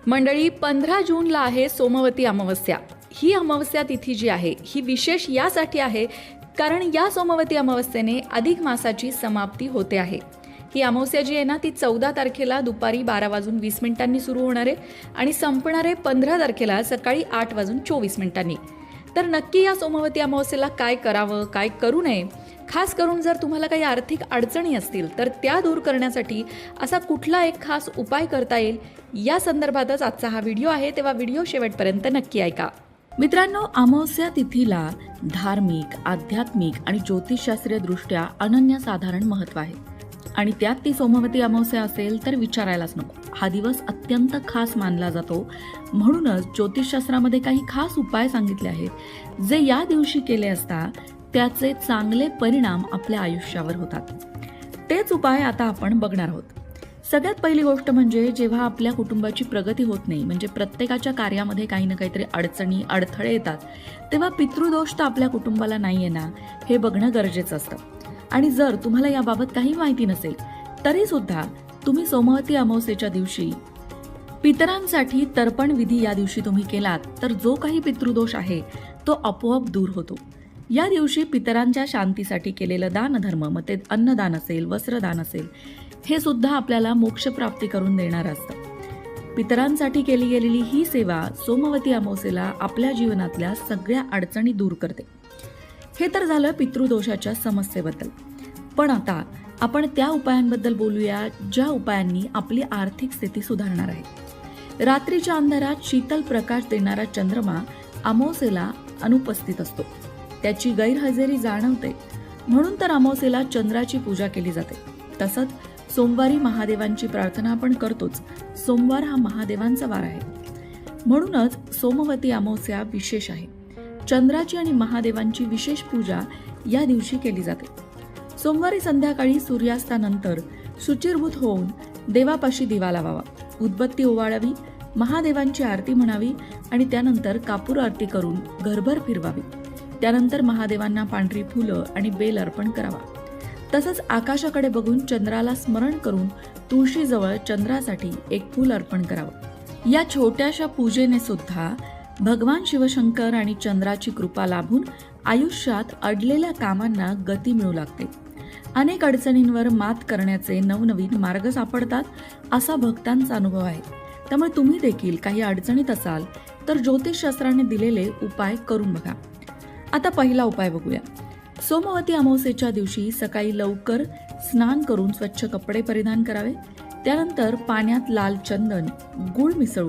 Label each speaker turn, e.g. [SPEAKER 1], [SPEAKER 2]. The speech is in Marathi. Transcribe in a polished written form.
[SPEAKER 1] मंडळी, 15 जूनला आहे सोमवती अमावस्या. ही अमावस्या तिथी जी आहे ही विशेष यासाठी आहे कारण या सोमवती अमावस्येने अधिक मासाची समाप्ती होते आहे. ही अमावस्या जी आहे ना ती 14 तारखेला दुपारी 12:20 सुरू होणार आहे आणि संपणार आहे 15 तारखेला सकाळी 8:24. तर नक्की या सोमवती अमावस्येला काय करावं, काय करू नये, खास करून जर तुम्हाला काही आर्थिक अडचणी असतील तर त्या दूर करण्यासाठी असा कुठला एक खास उपाय करता येईल या संदर्भातच आजचा हा व्हिडिओ आहे. तेव्हा व्हिडिओ शेवटपर्यंत नक्की ऐका. मित्रांनो, अमावस्या तिथीला धार्मिक, आध्यात्मिक आणि ज्योतिषशास्त्रीय दृष्ट्या अनन्यसाधारण महत्त्व आहे आणि त्यात ती सोमवती अमावस्या असेल तर विचारायलाच नको. हा दिवस अत्यंत खास मानला जातो. म्हणूनच ज्योतिषशास्त्रामध्ये काही खास उपाय सांगितले आहेत जे या दिवशी केले असता त्याचे चांगले परिणाम आपल्या आयुष्यावर होतात. तेच उपाय आता आपण बघणार आहोत. सगळ्यात पहिली गोष्ट म्हणजे जेव्हा आपल्या कुटुंबाची प्रगती होत नाही, म्हणजे प्रत्येकाच्या कार्यामध्ये काही ना काहीतरी अडचणी, अडथळे येतात, तेव्हा पितृदोष तर आपल्या कुटुंबाला नाही आहे ना, हे बघणं गरजेचं असतं. आणि जर तुम्हाला याबाबत काही माहिती नसेल तरी सुद्धा तुम्ही सोमवती अमावस्येच्या दिवशी पितरांसाठी तर्पण विधी या दिवशी तुम्ही केलात तर जो काही पितृदोष आहे तो आपोआप दूर होतो. या दिवशी पितरांच्या शांतीसाठी केलेलं दानधर्म, मग ते अन्नदान असेल, वस्त्रदान असेल, हे सुद्धा आपल्याला मोक्षप्राप्ती करून देणारं असतं. पितरांसाठी केली गेलेली ही सेवा सोमवती अमावस्येला आपल्या जीवनातल्या सगळ्या अडचणी दूर करते. हे तर झालं पितृदोषाच्या समस्येबद्दल. पण आता आपण त्या उपायांबद्दल बोलूया ज्या उपायांनी आपली आर्थिक स्थिती सुधारणार आहे. रात्रीच्या अंधारात शीतल प्रकाश देणारा चंद्रमा अमावस्येला अनुपस्थित असतो. त्याची गैरहजेरी जाणवते. म्हणून तर अमावस्येला चंद्राची पूजा केली जाते. तसंच सोमवारी महादेवांची प्रार्थना आपण करतोच. सोमवार हा महादेवांचा वार आहे. म्हणूनच सोमवती अमावस्या विशेष आहे. चंद्राची आणि महादेवांची विशेष पूजा या दिवशी केली जाते. सोमवारी संध्याकाळी सूर्यास्तानंतर शुचिर्भूत होऊन देवापाशी दिवा लावावा, उदबत्ती ओवाळावी, महादेवांची आरती म्हणावी आणि त्यानंतर कापूर आरती करून घरभर फिरवावी. त्यानंतर महादेवांना पांढरी फुलं आणि बेल अर्पण करावा. तसंच आकाशाकडे बघून चंद्राला स्मरण करून तुळशीजवळ चंद्रासाठी एक फूल अर्पण करावं. या छोट्याशा पूजेने सुद्धा भगवान शिवशंकर आणि चंद्राची कृपा लाभून आयुष्यात अडलेल्या कामांना गती मिळू लागते. अनेक अडचणींवर मात करण्याचे नवनवीन मार्ग सापडतात असा भक्तांचा अनुभव आहे. त्यामुळे तुम्ही देखील काही अडचणीत असाल तर ज्योतिषशास्त्राने दिलेले उपाय करून बघा. आता पहिला उपाय बघूया. सोमवती अमावस्येच्या दिवशी सकाळी लवकर स्नान करून स्वच्छ कपडे परिधान करावे. त्यानंतर पाण्यात लाल चंदन, गूळ मिसळून